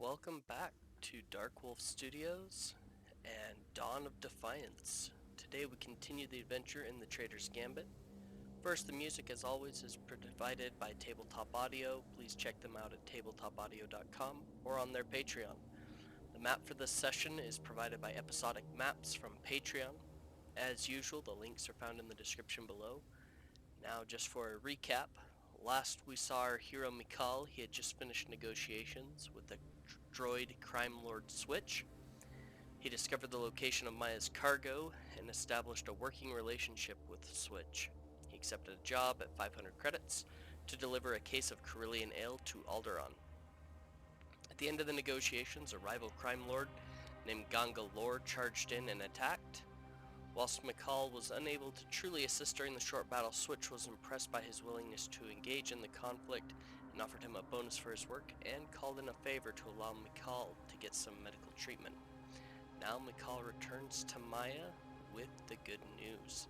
Welcome back to Dark Wolf Studios and Dawn of Defiance. Today we continue the adventure in the Trader's Gambit. First, the music as always is provided by Tabletop Audio. Please check them out at tabletopaudio.com or on their Patreon. The map for this session is provided by Episodic Maps from Patreon. As usual, the links are found in the description below. Now, just for a recap, last we saw our hero Mikal. He had just finished negotiations with the droid crime lord Switch. He discovered the location of Maya's cargo and established a working relationship with Switch. He accepted a job at 500 credits to deliver a case of corellian ale to Alderaan. At the end of the negotiations, a rival crime lord named Ganga Lor charged in and attacked. Whilst Mikal was unable to truly assist during the short battle, Switch was impressed by his willingness to engage in the conflict and offered him a bonus for his work and called in a favor to allow Mikal to get some medical treatment. Now Mikal returns to Maya with the good news.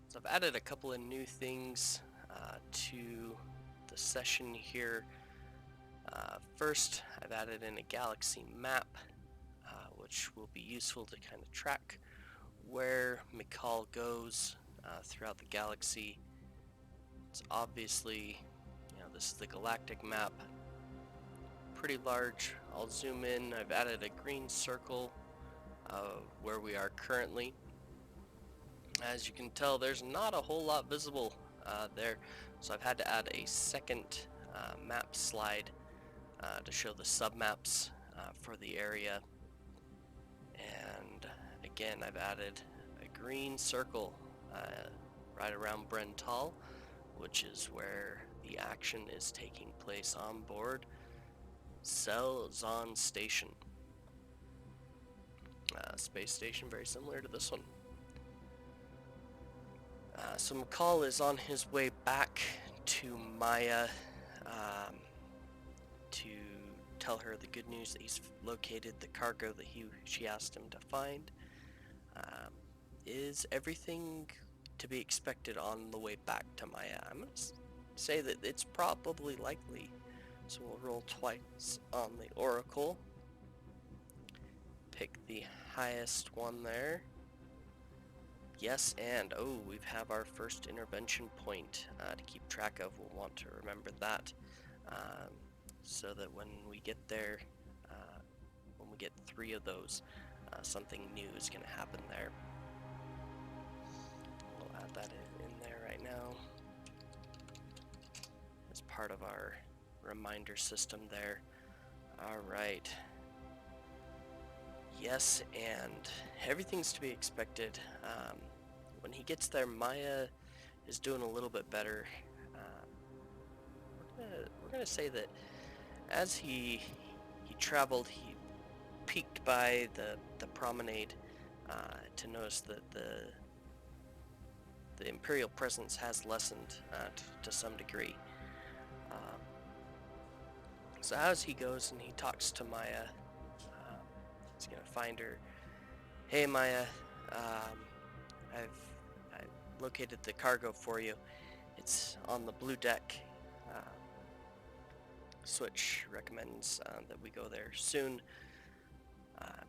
So I've added a couple of new things to the session here. First, I've added in a galaxy map, which will be useful to kind of track where Mikal goes throughout the galaxy. It's obviously, this is the galactic map, pretty large. I'll zoom in. I've added a green circle where we are currently. As you can tell, there's not a whole lot visible there, so I've had to add a second map slide to show the submaps for the area. And again, I've added a green circle right around Brental, which is where the action is taking place on board Selzon Station. Space station very similar to this one. So Mikal is on his way back to Maya to tell her the good news that he's located the cargo that she asked him to find. Is everything to be expected on the way back to Maya? I'm going to say that it's probably likely. So we'll roll twice on the Oracle. Pick the highest one there. Yes, and we have our first intervention point to keep track of. We'll want to remember that so that when we get there, when we get 3 of those, something new is going to happen there. We'll add that in there right now as part of our reminder system there. Alright. Yes, and everything's to be expected. When he gets there, Maya is doing a little bit better. We're gonna say that as he traveled, he peeked by the promenade to notice that the Imperial presence has lessened to some degree. So as he goes and he talks to Maya, he's gonna find her. Hey Maya, I've located the cargo for you. It's on the blue deck. Switch recommends that we go there soon.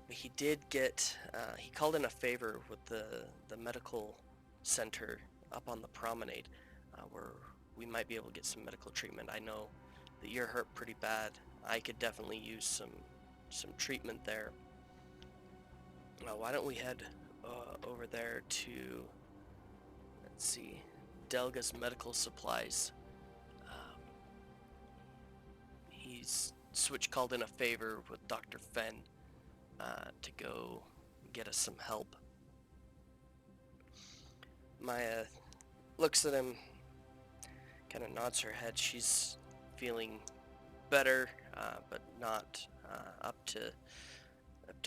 He did get, he called in a favor with the medical center up on the promenade where we might be able to get some medical treatment. I know that you're hurt pretty bad. I could definitely use some treatment there. Why don't we head over there to, let's see, Delga's Medical Supplies. Switch called in a favor with Dr. Fenn to go get us some help. Maya looks at him, kind of nods her head. She's feeling better, but not up to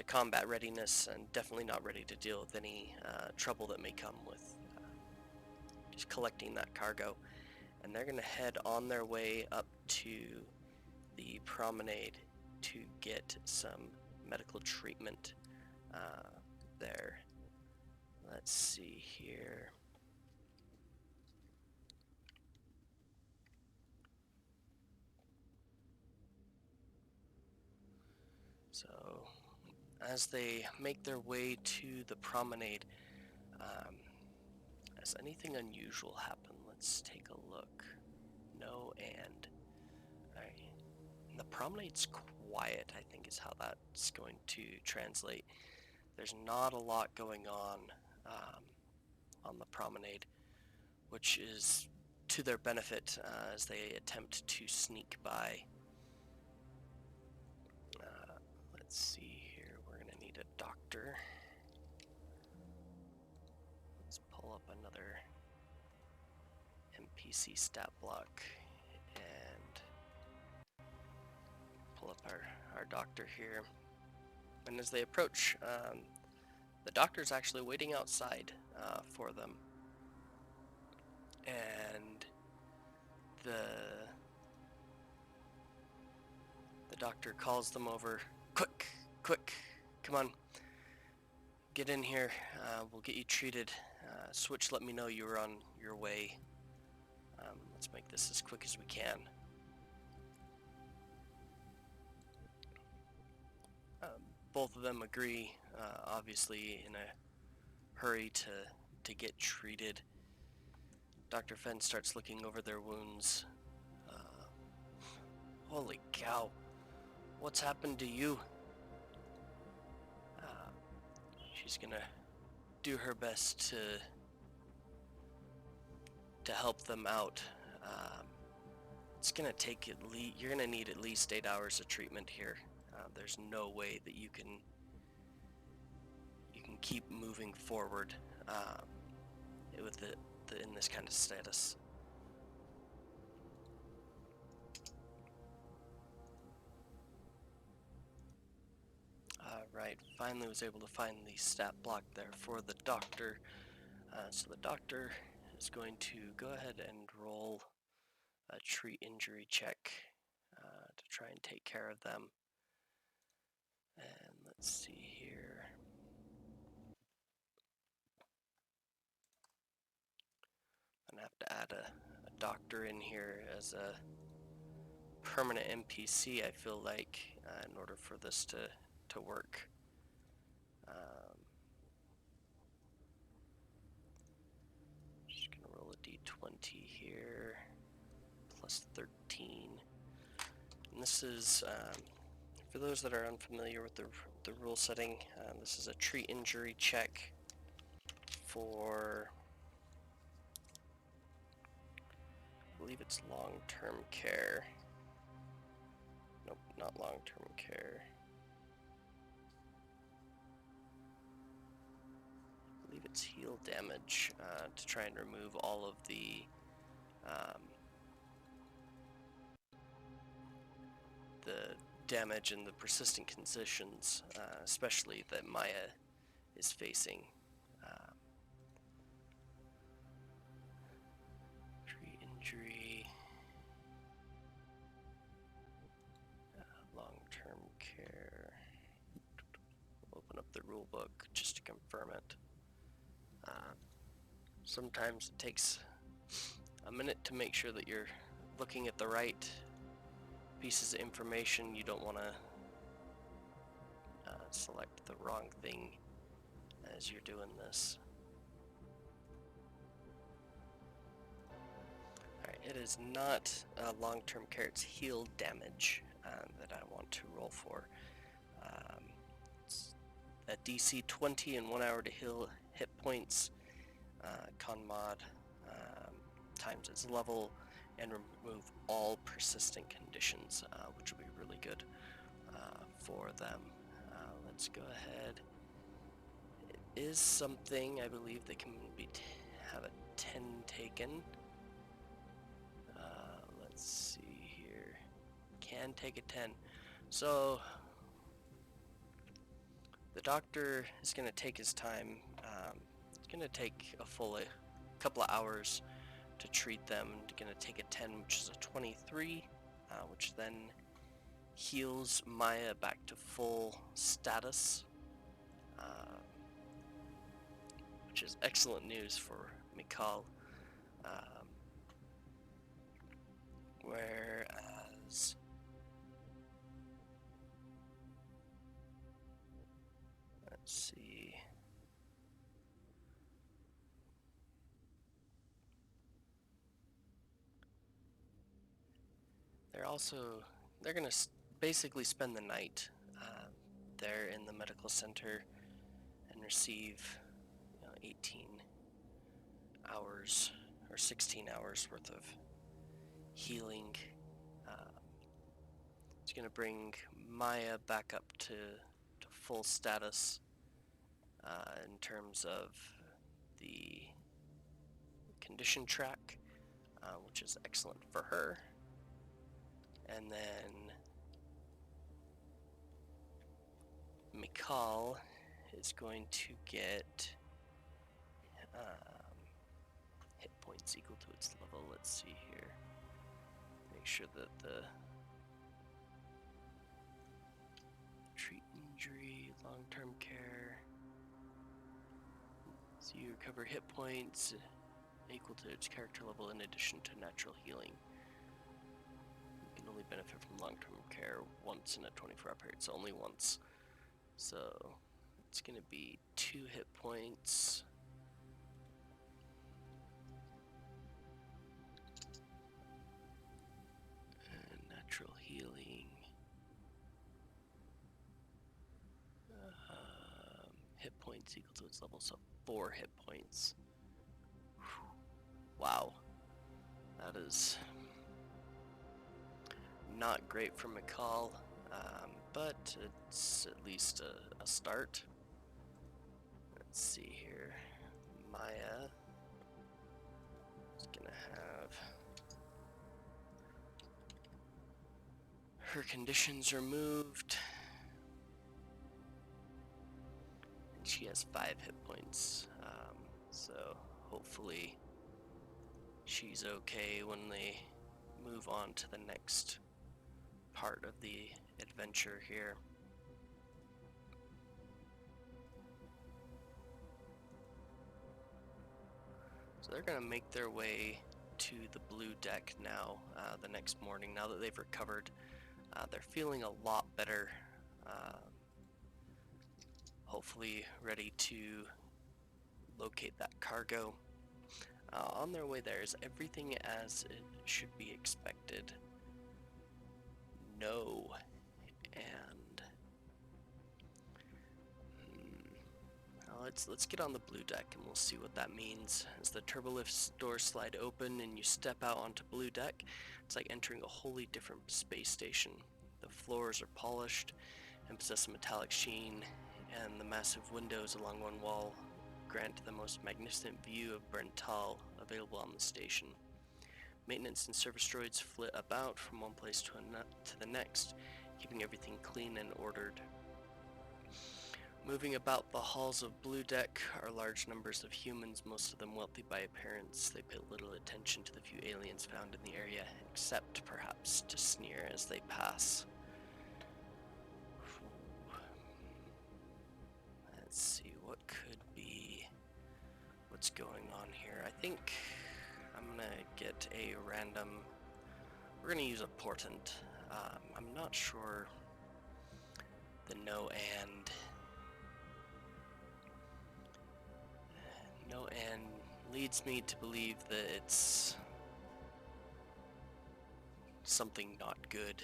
combat readiness, and definitely not ready to deal with any trouble that may come with just collecting that cargo. And they're gonna head on their way up to the promenade to get some medical treatment there. Let's see here. So, as they make their way to the promenade, has anything unusual happened? Let's take a look. No, and alright. The promenade's quiet, I think is how that's going to translate. There's not a lot going on the promenade, which is to their benefit as they attempt to sneak by. Let's see here, we're going to need a doctor. Let's pull up another NPC stat block and pull up our doctor here. And as they approach, the doctor's actually waiting outside for them. And the doctor calls them over. Quick, come on, get in here, we'll get you treated. Switch let me know you were on your way. Let's make this as quick as we can. Both of them agree, obviously in a hurry to get treated. Dr. Fenn starts looking over their wounds. Holy cow, what's happened to you? She's gonna do her best to help them out. It's gonna take you're gonna need at least 8 hours of treatment here. There's no way that you can keep moving forward with in this kind of status. Right, finally was able to find the stat block there for the doctor. So the doctor is going to go ahead and roll a treat injury check to try and take care of them. And let's see here. I'm gonna have to add a doctor in here as a permanent NPC, I feel like, in order for this to work. Just gonna roll a d20 here, plus 13. And this is, for those that are unfamiliar with the rule setting, this is a treat injury check for, I believe it's long-term care. Nope, not long-term care. I believe it's heal damage to try and remove all of the damage and the persistent conditions, especially that Maya is facing. Treat injury, long-term care. We'll open up the rule book just to confirm it. Sometimes it takes a minute to make sure that you're looking at the right pieces of information. You don't want to select the wrong thing as you're doing this. Alright, it is not long-term care, it's heal damage that I want to roll for. It's a DC 20 and 1 hour to heal hit points. Con mod times its level and remove all persistent conditions, which will be really good for them. Let's go ahead. It is something I believe that can have a 10 taken. Let's see here. Can take a 10. So the doctor is going to take his time. It's going to take a full couple of hours to treat them. Going to take a 10, which is a 23, which then heals Maya back to full status, which is excellent news for Mikal. Whereas see. They're gonna basically spend the night there in the medical center and receive 18 hours or 16 hours worth of healing. It's gonna bring Maya back up to full status in terms of the condition track, which is excellent for her. And then Mikal is going to get hit points equal to its level. Let's see here. Make sure that the treat injury, long-term care. So you recover hit points equal to its character level in addition to natural healing. You can only benefit from long-term care once in a 24-hour period, so only once. So it's going to be 2 hit points. And natural healing. Hit points equal to its level, so 4 hit points. Wow. That is not great for Mikal, but it's at least a start. Let's see here. Maya is gonna have her conditions removed. And she has 5 hit points. So hopefully she's okay when they move on to the next part of the adventure here. So they're gonna make their way to the blue deck now, the next morning, now that they've recovered. They're feeling a lot better, hopefully ready to locate that cargo. On their way there, is everything as it should be expected? No. And let's get on the blue deck and we'll see what that means. As the turbolift doors slide open and you step out onto blue deck, it's like entering a wholly different space station. The floors are polished and possess a metallic sheen, and the massive windows along one wall grant the most magnificent view of Brental available on the station. Maintenance and service droids flit about from one place to the next, keeping everything clean and ordered. Moving about the halls of Blue Deck are large numbers of humans, most of them wealthy by appearance. They pay little attention to the few aliens found in the area, except perhaps to sneer as they pass. Let's see, what could be what's going on here. I think I'm gonna get a random, we're gonna use a portent. I'm not sure the no and leads me to believe that it's something not good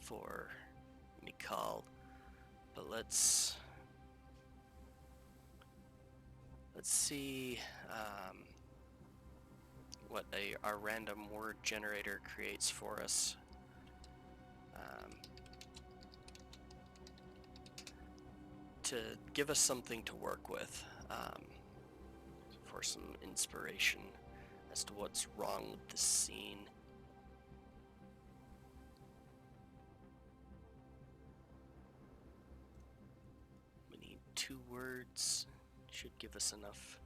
for Mikal, but let's see what our random word generator creates for us. To give us something to work with, for some inspiration as to what's wrong with this scene. We need 2 words. Should give us enough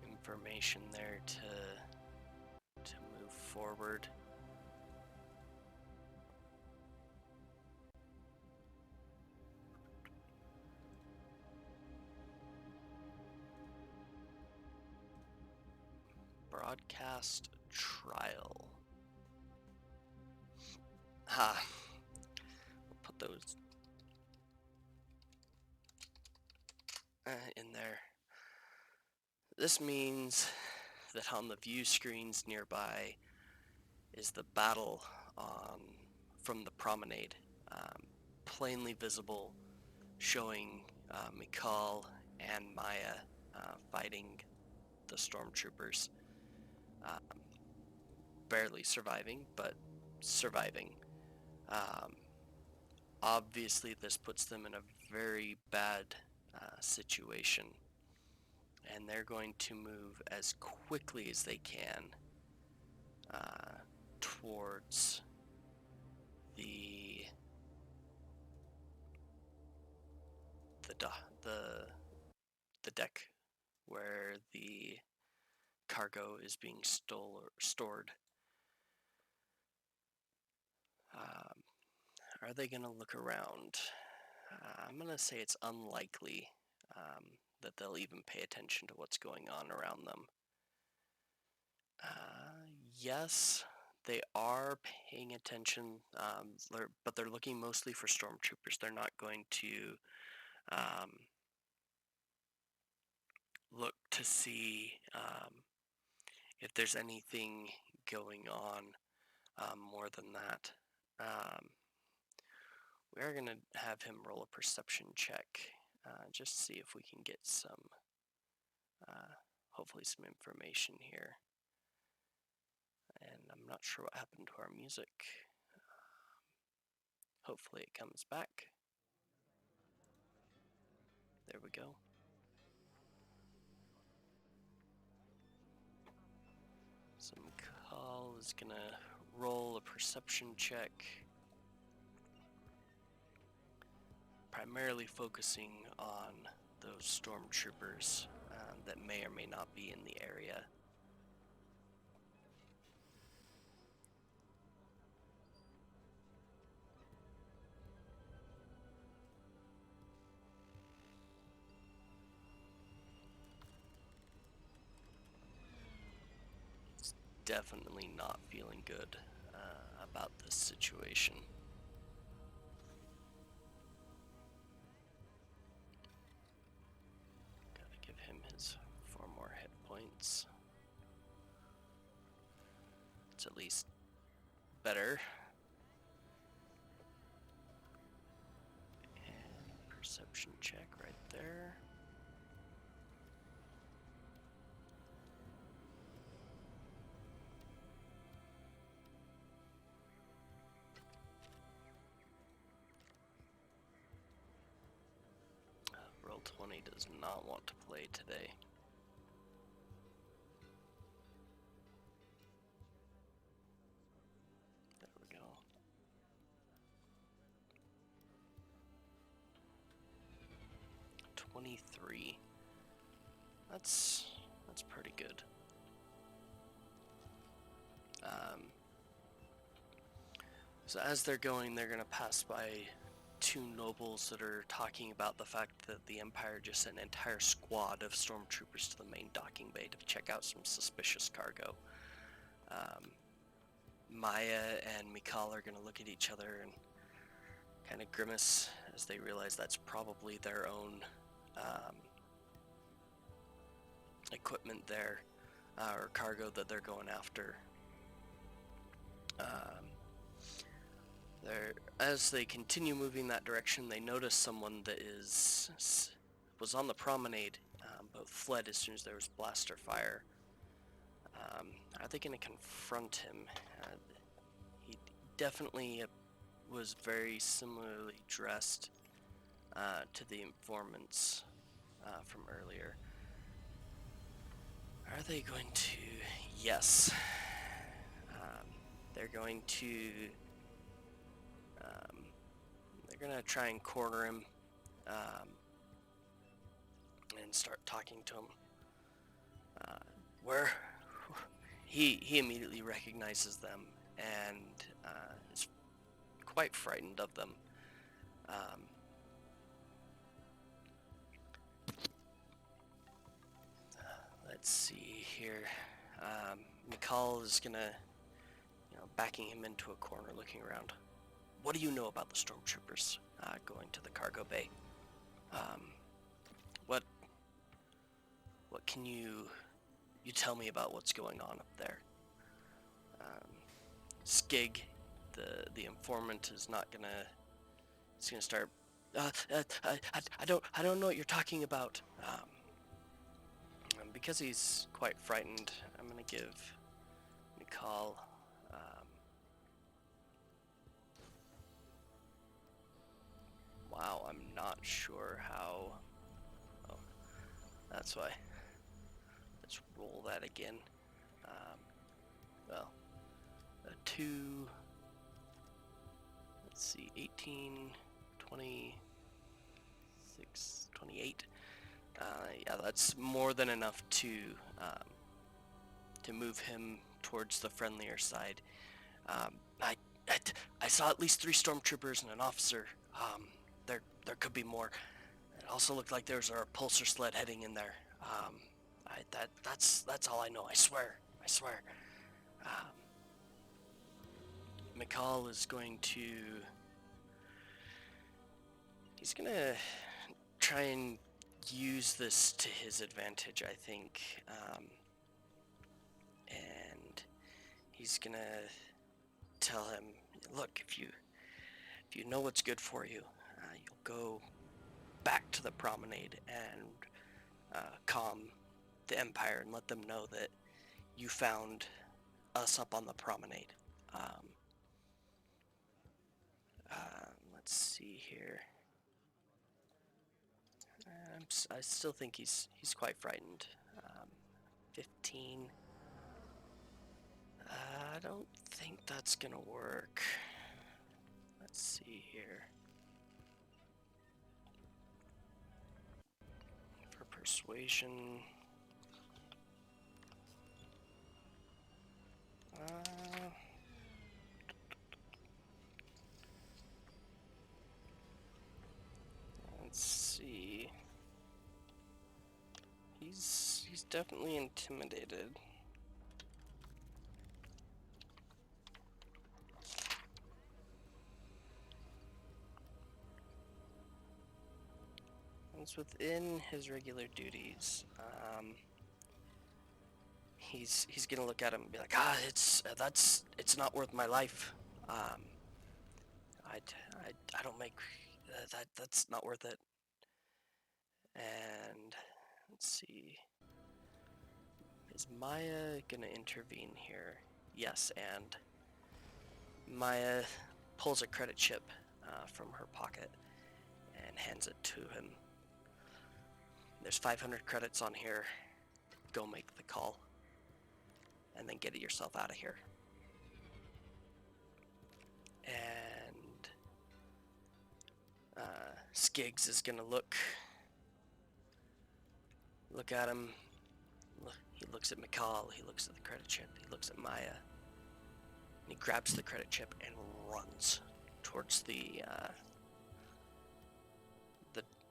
information there to move forward. Broadcast trial. We'll put those. in there. This means that on the view screens nearby is the battle from the promenade, plainly visible, showing Mikal and Maya fighting the stormtroopers, barely surviving, but surviving. Obviously, this puts them in a very bad situation, and they're going to move as quickly as they can towards the deck where the cargo is being stored. Are they going to look around? I'm going to say it's unlikely that they'll even pay attention to what's going on around them. Yes, they are paying attention, but they're looking mostly for stormtroopers. They're not going to look to see if there's anything going on more than that. We are going to have him roll a perception check, just to see if we can get some, hopefully some information here. And I'm not sure what happened to our music. Hopefully it comes back. There we go. So Mikal is going to roll a perception check, primarily focusing on those stormtroopers that may or may not be in the area. It's definitely not feeling good about this situation. Gotta give him his 4 more hit points. It's at least better. And perception check right there. Roll 20 does not want to play today. There we go. $23. That's pretty good. So as they're going, they're gonna pass by 2 nobles that are talking about the fact that the Empire just sent an entire squad of stormtroopers to the main docking bay to check out some suspicious cargo. Maya and Mikal are gonna look at each other and kind of grimace as they realize that's probably their own equipment there, or cargo that they're going after. As they continue moving that direction, they notice someone that was on the promenade, but fled as soon as there was blaster fire. Are they going to confront him? He definitely was very similarly dressed to the informants from earlier. Are they going to? Yes. They're going to. They're going to try and corner him and start talking to him. Where he immediately recognizes them and is quite frightened of them. Let's see here. Mikal is gonna, backing him into a corner, looking around. What do you know about the stormtroopers going to the cargo bay? what can you tell me about what's going on up there? Skig, the informant, is not gonna. He's gonna start. I don't know what you're talking about. Because he's quite frightened, I'm gonna give Mikal. Wow, I'm not sure how. Oh, that's why. Let's roll that again. Well, a 2. Let's see, 18, 26, 28. Yeah, that's more than enough to move him towards the friendlier side. I saw at least 3 stormtroopers and an officer. There could be more. It also looked like there was a repulsor sled heading in there. That's all I know. I swear. Mikal is going to. He's gonna try and use this to his advantage, I think. And he's gonna tell him, look, if you know what's good for you, you'll go back to the promenade and calm the Empire and let them know that you found us up on the promenade. Let's see here. I still think he's quite frightened. 15. I don't think that's gonna work. Let's see here. For persuasion. Let's see. He's definitely intimidated. It's within his regular duties. He's gonna look at him and be like, it's not worth my life. I don't make that's not worth it. And let's see, is Maya gonna intervene here? Yes, and Maya pulls a credit chip from her pocket and hands it to him. There's 500 credits on here. Go make the call and then get it yourself out of here. And Skiggs is gonna look at him. He looks at Mikal, he looks at the credit chip, he looks at Maya, and he grabs the credit chip and runs towards the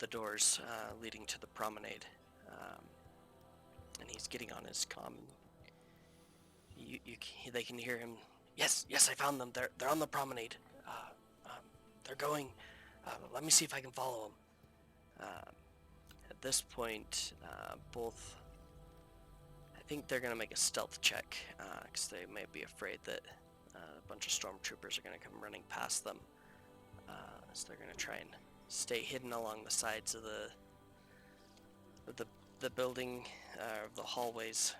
doors leading to the promenade. And he's getting on his comm. They can hear him. Yes, I found them. They're on the promenade. They're going. Let me see if I can follow them. At this point, both. I think they're gonna make a stealth check because they may be afraid that a bunch of stormtroopers are gonna come running past them. So they're gonna try and stay hidden along the sides of the building, the hallways.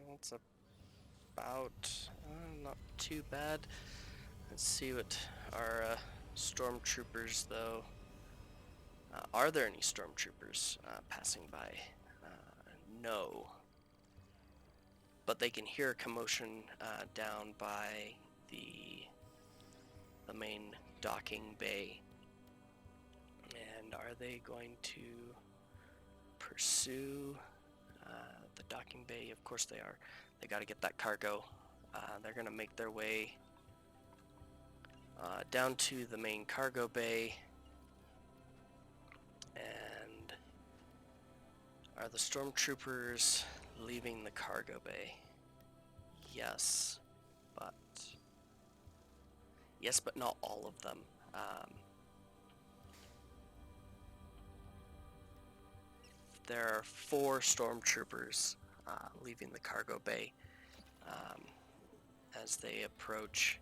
That's about not too bad. Let's see what our stormtroopers, though. Are there any stormtroopers passing by? No. But they can hear a commotion down by the main docking bay. And are they going to pursue the docking bay? Of course they are. They got to get that cargo. They're going to make their way down to the main cargo bay. And are the stormtroopers leaving the cargo bay? Yes, but not all of them. there are 4 stormtroopers leaving the cargo bay. As they approach,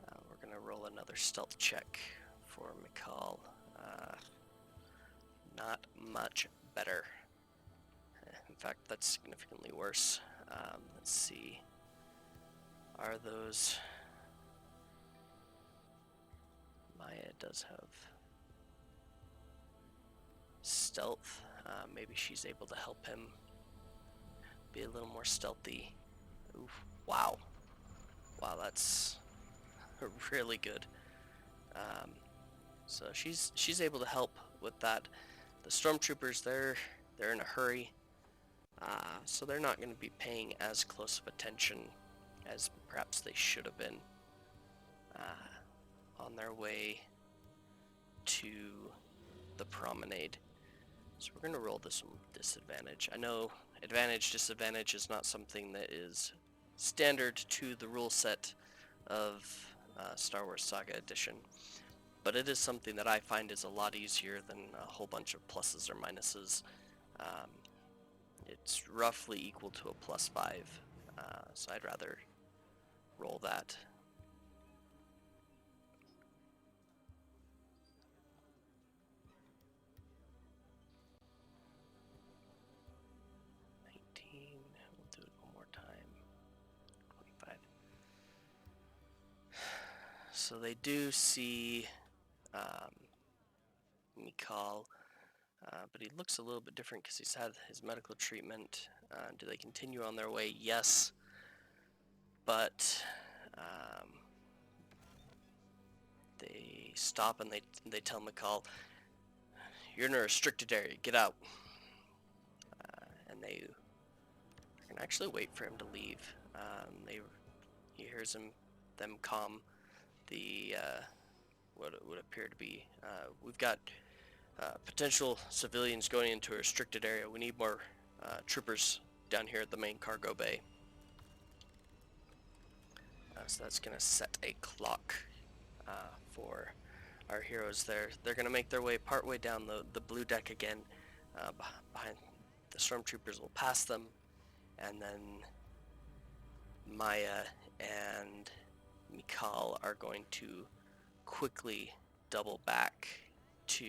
we're going to roll another stealth check for Mikal. Not much better. In fact, that's significantly worse. Let's see. Are those... Maya does have stealth. Maybe she's able to help him be a little more stealthy. Oof, wow. Wow, that's really good. So she's able to help with that. The stormtroopers, they're in a hurry, so they're not going to be paying as close of attention as perhaps they should have been on their way to the promenade. So we're going to roll this one with disadvantage. I know advantage, disadvantage is not something that is standard to the rule set of Star Wars Saga Edition, but it is something that I find is a lot easier than a whole bunch of pluses or minuses. It's roughly equal to a +5, so I'd rather roll that. We'll do it one more time. 25. So they do see Mikal, but he looks a little bit different because he's had his medical treatment. Do they continue on their way? Yes, but they stop and they tell Mikal, "You're in a restricted area. Get out." And they can actually wait for him to leave. He hears them calm the what would appear to be we've got potential civilians going into a restricted area. We need more troopers down here at the main cargo bay. So that's going to set a clock for our heroes there. They're going to make their way partway down the blue deck again. Behind the stormtroopers will pass them, and then Maya and Mikal are going to quickly double back to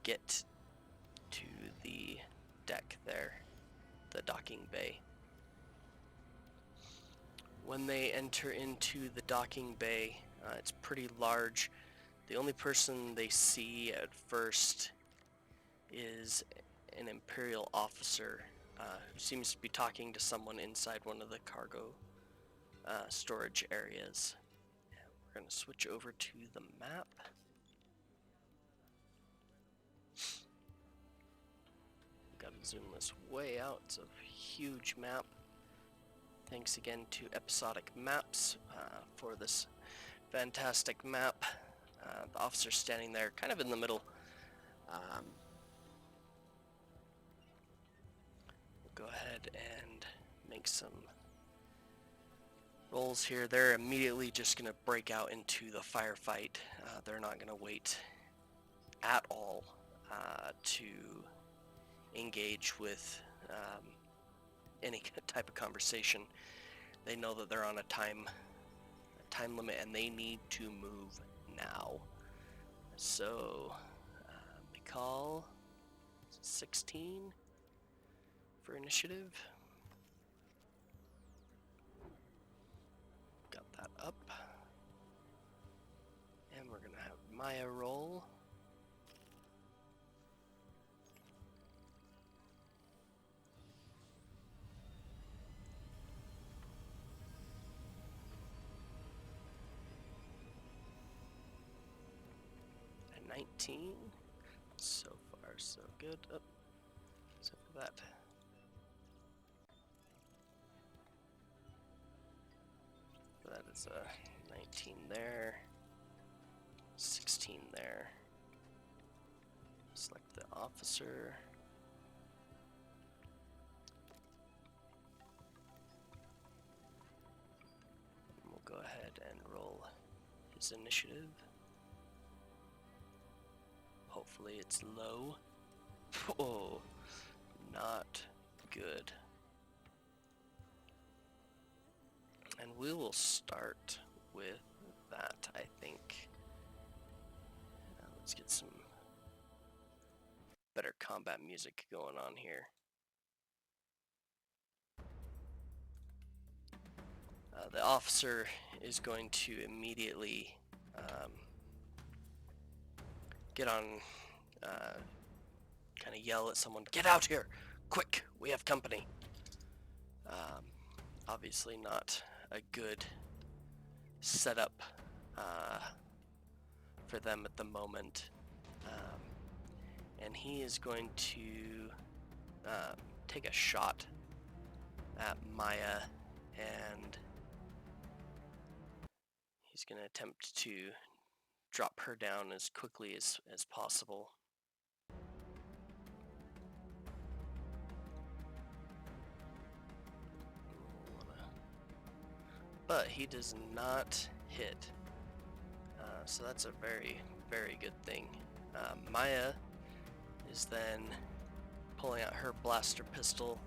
get to the deck there, the docking bay. When they enter into the docking bay, it's pretty large. The only person they see at first is an Imperial officer who seems to be talking to someone inside one of the cargo storage areas. We're going to switch over to the map. Got to zoom this way out. It's a huge map. Thanks again to Episodic Maps for this fantastic map. The officer's standing there kind of in the middle. We'll go ahead and make some rolls here. They're immediately just going to break out into the firefight. They're not going to wait at all to engage with any type of conversation. They know that they're on a time limit and they need to move now. So Mikal, 16 for initiative. Got that up. And we're gonna have Maya roll. And 19. So far, so good. Oh, except for that. That is a 19 there, 16 there. Select the officer. We'll go ahead and roll his initiative. Hopefully it's low. Oh, not good. And we will start with that, I think. Let's get some better combat music going on here. The officer is going to immediately get on, kind of yell at someone, "Get out here! Quick! We have company!" Obviously not a good setup for them at the moment. And he is going to take a shot at Maya, and he's going to attempt to drop her down as quickly as possible. But he does not hit, so that's a very, very good thing. Maya is then pulling out her blaster pistol,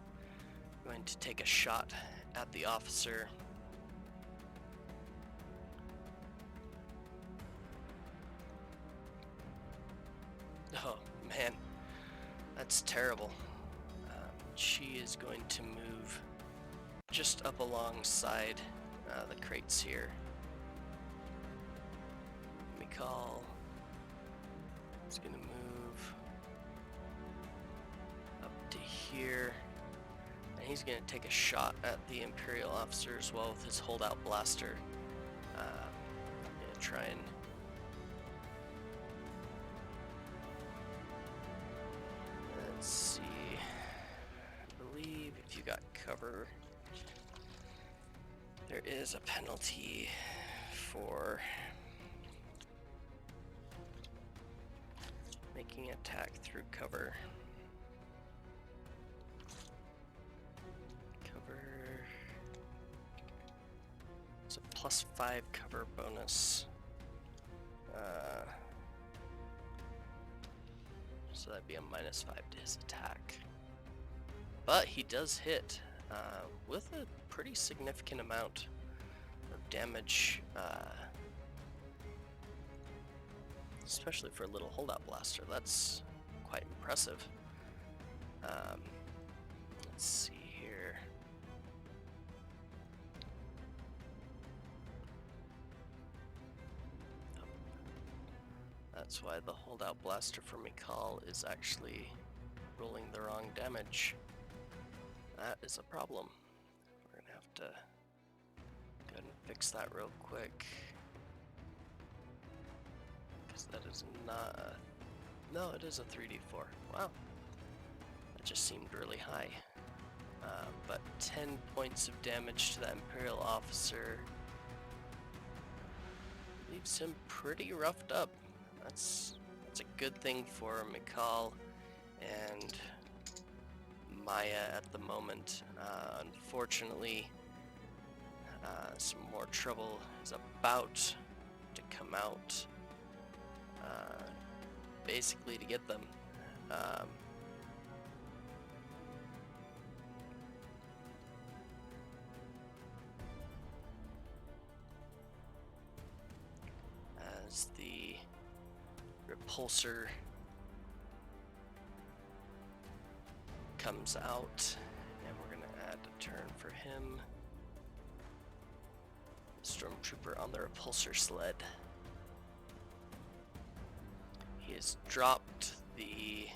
going to take a shot at the officer. Oh man, that's terrible. She is going to move just up alongside the crates here. Mikal is going to move up to here, and he's going to take a shot at the Imperial officer as well with his holdout blaster. I'm going to try and let's see. I believe if you got cover, there is a penalty for making attack through cover. Cover. It's a +5 cover bonus. So that'd be a -5 to his attack. But he does hit with a pretty significant amount of damage, especially for a little holdout blaster. That's quite impressive. Let's see here. That's why the holdout blaster for Mikal is actually rolling the wrong damage. That is a problem. We're gonna have to go ahead and fix that real quick, because that is not a, no, it is a 3d4. Wow, that just seemed really high. But 10 points of damage to that Imperial officer leaves him pretty roughed up. That's a good thing for Mikal and Maya at the moment. Unfortunately, some more trouble is about to come out, basically to get them. As the repulsor comes out, and we're gonna add a turn for him. Stormtrooper on the repulsor sled. He has dropped the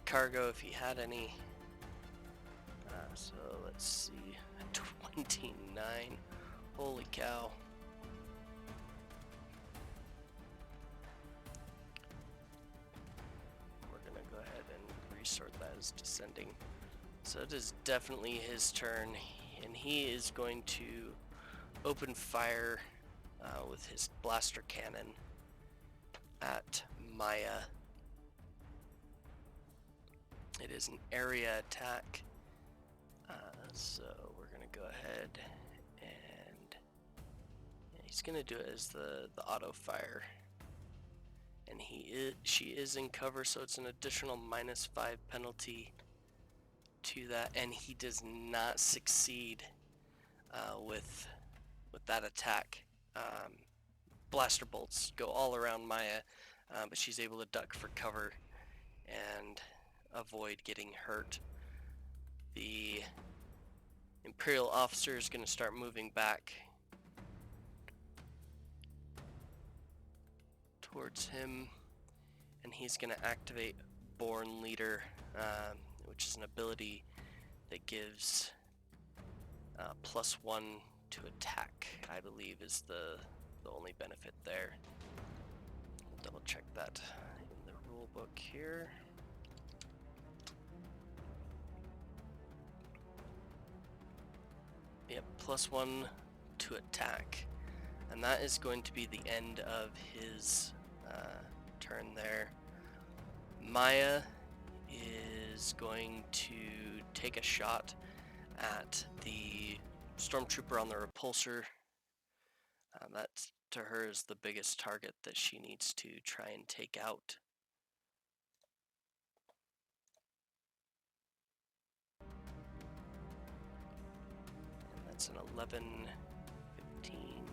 cargo if he had any. So let's see, 29. Holy cow. We're gonna go ahead and resort that as descending. So it is definitely his turn, and he is going to open fire with his blaster cannon at Maya. It is an area attack, so we're gonna go ahead and He's gonna do it as the auto fire, and she is in cover, so it's an additional -5 penalty to that, and he does not succeed with that attack. Blaster bolts go all around Maya, but she's able to duck for cover and avoid getting hurt. The Imperial officer is going to start moving back towards him, and he's going to activate Born Leader, which is an ability that gives +1 to attack, I believe, is the only benefit there. We'll double check that in the rule book here. Yep, +1 to attack, and that is going to be the end of his turn there. Maya is going to take a shot at the stormtrooper on the repulsor. That to her is the biggest target that she needs to try and take out. And that's an 11, 15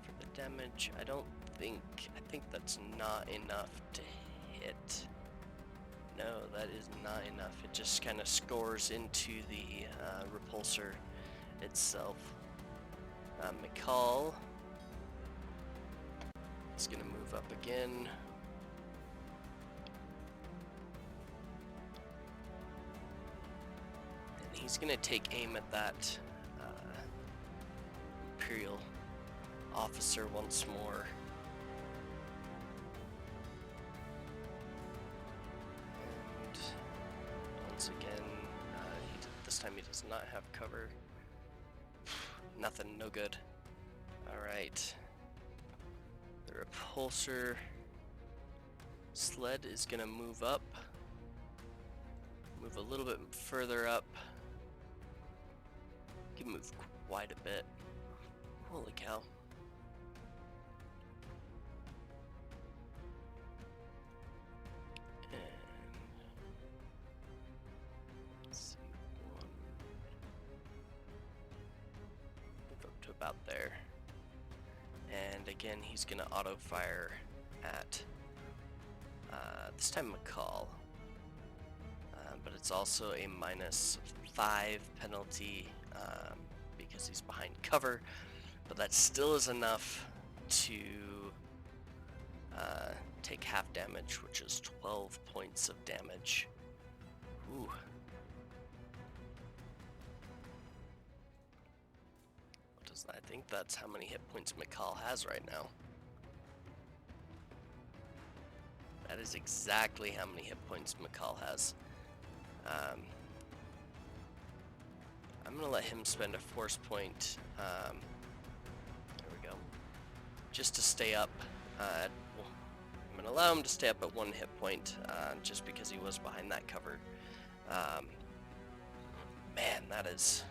for the damage. I think that's not enough to hit. No, that is not enough. It just kind of scores into the repulsor itself. Mikal is going to move up again. And he's going to take aim at that Imperial officer once more. And once again, this time he does not have cover. Nothing, no good. Alright. The repulsor sled is gonna move up. Move a little bit further up. Can move quite a bit. Holy cow. About there, and again he's gonna auto fire at this time Mikal, but it's also a -5 penalty because he's behind cover, but that still is enough to take half damage, which is 12 points of damage. Ooh. I think that's how many hit points Mikal has right now. That is exactly how many hit points Mikal has. I'm gonna let him spend a force point. There we go. Just to stay up. I'm gonna allow him to stay up at 1 hit point, just because he was behind that cover. Man, that is.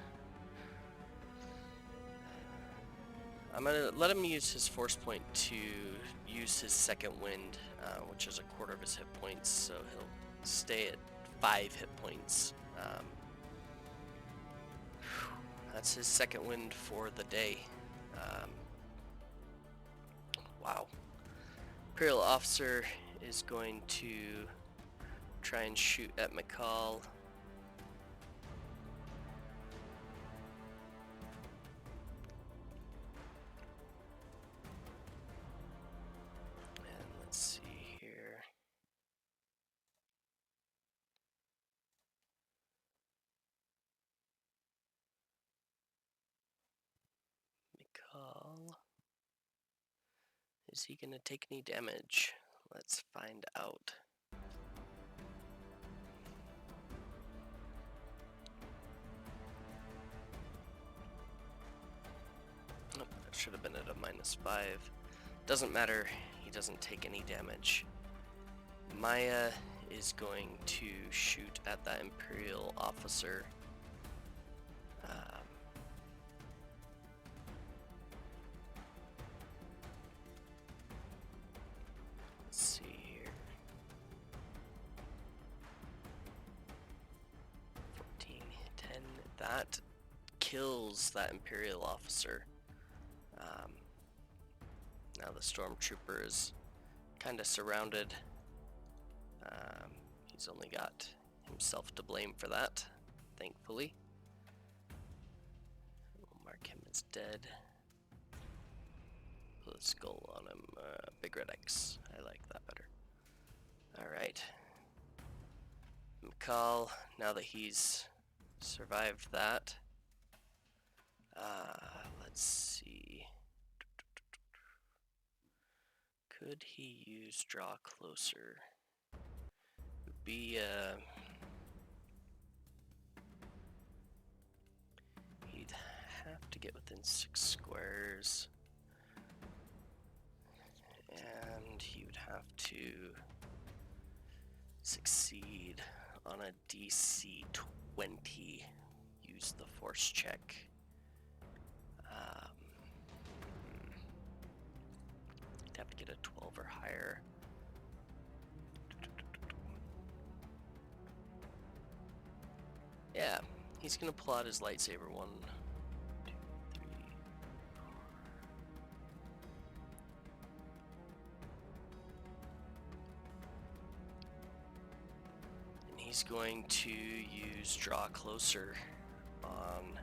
I'm going to let him use his force point to use his second wind, which is 1/4 of his hit points, so he'll stay at 5 hit points. That's his second wind for the day. Wow. Imperial officer is going to try and shoot at Mikal. Is he gonna take any damage? Let's find out. Oh, that should have been at a -5. Doesn't matter, he doesn't take any damage. Maya is going to shoot at that Imperial officer. that kills that Imperial officer. Now the stormtrooper is kind of surrounded. He's only got himself to blame for that, thankfully. We'll mark him as dead. Put a skull on him. Big red X. I like that better. Alright. Mikal, now that he's survived that, let's see. Could he use draw closer? Would be he'd have to get within 6 squares, and he would have to succeed on a DC 20. Use the force check. He'd have to get a 12 or higher. Yeah, he's gonna pull out his lightsaber. 1, 2, 3, 4. And he's going to use draw closer on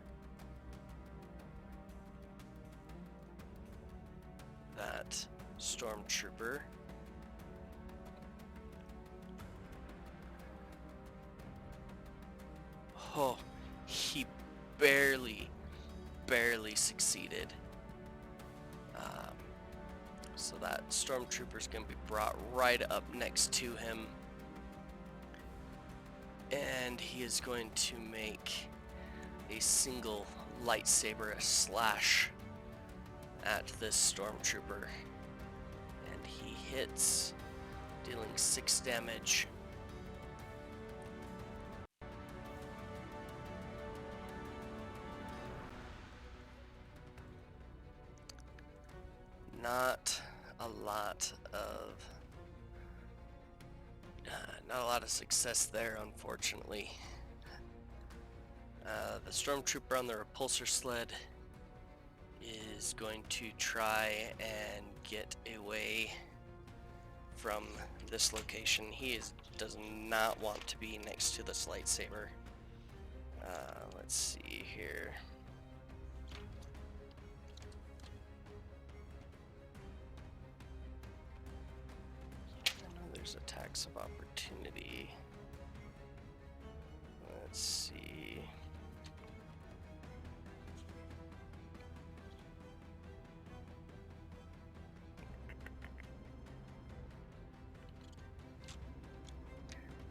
that stormtrooper. Oh, he barely succeeded. So that stormtrooper's gonna be brought right up next to him, and he is going to make a single lightsaber slash at this stormtrooper, and he hits, dealing 6 damage. Not a lot of success there, unfortunately. The stormtrooper on the repulsor sled is going to try and get away from this location. He does not want to be next to this lightsaber. Let's see here. There's attacks of opportunity. Let's see.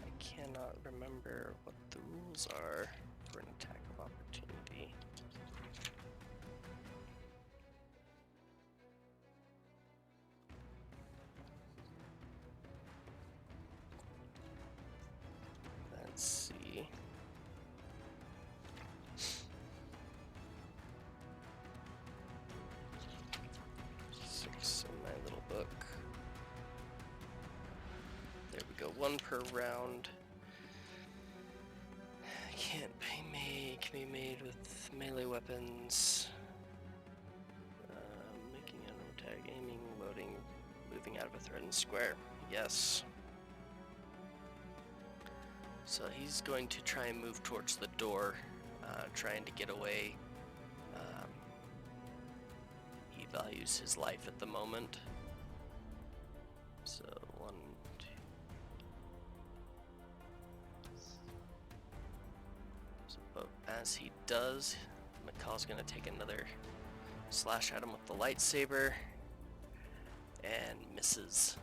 I cannot remember what the rules are for an attack of opportunity. Let's see. Six in my little book. There we go, 1 per round. Can't be made with melee weapons. Making an attack, aiming, loading, moving out of a threatened square. Yes. So he's going to try and move towards the door, trying to get away. He values his life at the moment. So 1, 2. So, but as he does, Mikal's going to take another slash at him with the lightsaber and misses.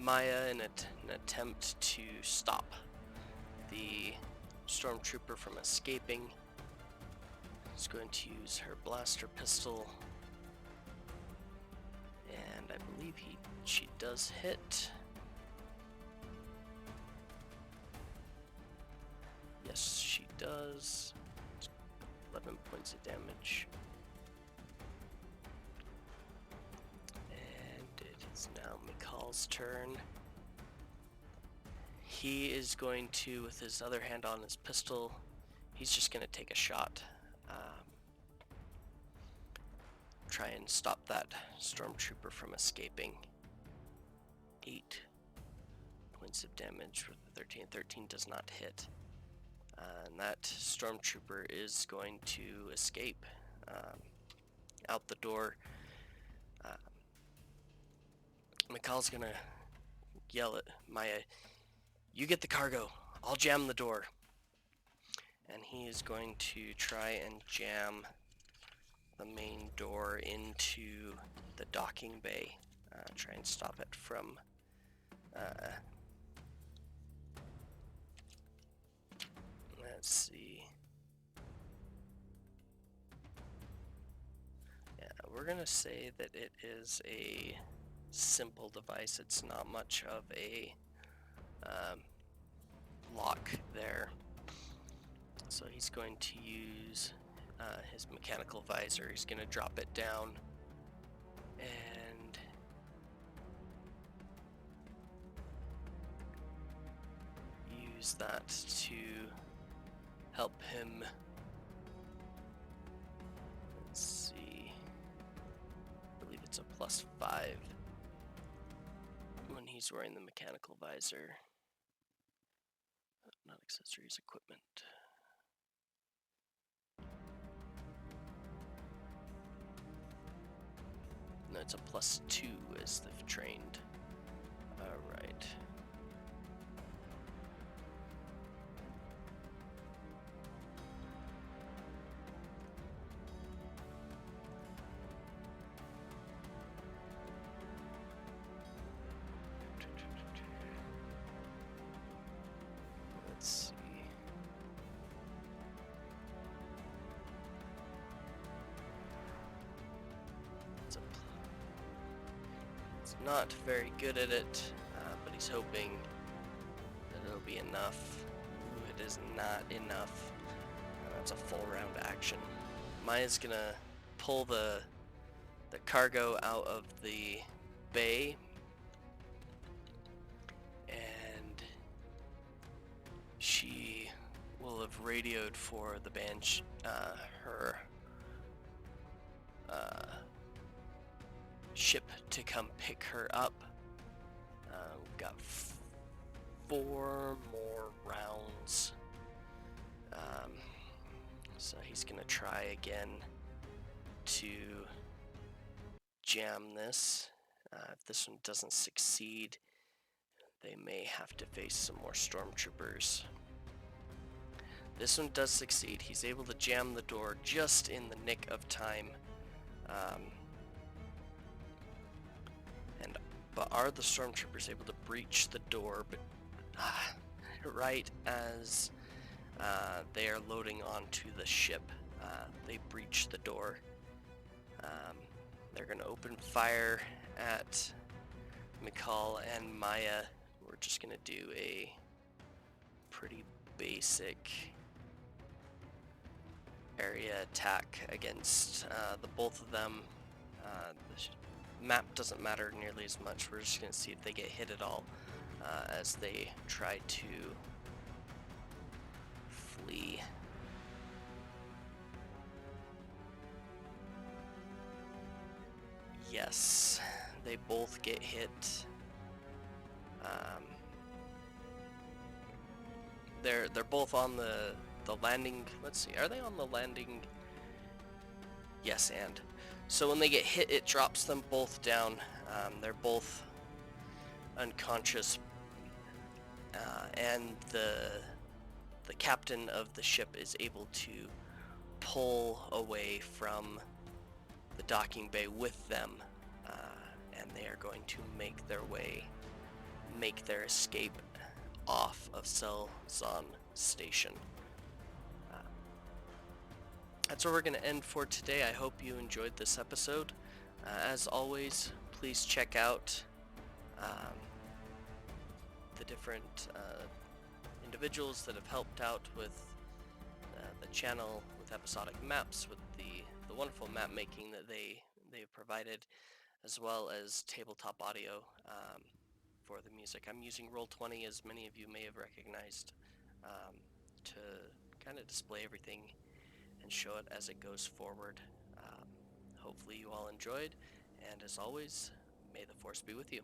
Maya, in an attempt to stop the stormtrooper from escaping, is going to use her blaster pistol, and I believe she does hit. Yes, she does. 11 points of damage. And it is now Mikal's turn. he is going to, with his other hand on his pistol, he's just going to take a shot. Try and stop that stormtrooper from escaping. 8 points of damage with the 13. 13 does not hit. And that stormtrooper is going to escape out the door. Mikal's gonna yell at Maya, "You get the cargo, I'll jam the door." And he is going to try and jam the main door into the docking bay. Try and stop it from let's see. Yeah, we're gonna say that it is a simple device. It's not much of a lock there. So he's going to use his mechanical visor. He's going to drop it down and use that to help him. Let's see. I believe it's a +5 when he's wearing the mechanical visor. Not accessories, equipment. No, it's a +2 as they've trained. Alright. Let's see. It's not very good at it, but he's hoping that it'll be enough. Ooh, it is not enough. That's a full round action. Maya's gonna pull the cargo out of the bay, and she will have radioed for the band, her ship to come pick her up. We've got 4 more rounds. So he's gonna try again to jam this. If this one doesn't succeed, they may have to face some more stormtroopers. This one does succeed. He's able to jam the door just in the nick of time. But are the stormtroopers able to breach the door? But right as they are loading onto the ship, they breach the door. They're going to open fire at Mikal and Maya. We're just going to do a pretty basic area attack against the both of them. The map doesn't matter nearly as much. We're just going to see if they get hit at all as they try to flee. Yes, they both get hit. They're both on the landing. Let's see, are they on the landing? Yes, and so when they get hit, it drops them both down. They're both unconscious, and the captain of the ship is able to pull away from the docking bay with them, and they are going to make their escape off of Selzon Station. That's where we're going to end for today. I hope you enjoyed this episode. As always, please check out the different individuals that have helped out with the channel, with episodic maps, with the wonderful map making that they've provided, as well as tabletop audio for the music. I'm using Roll20, as many of you may have recognized, to kind of display everything and show it as it goes forward. Hopefully you all enjoyed, and as always, may the Force be with you.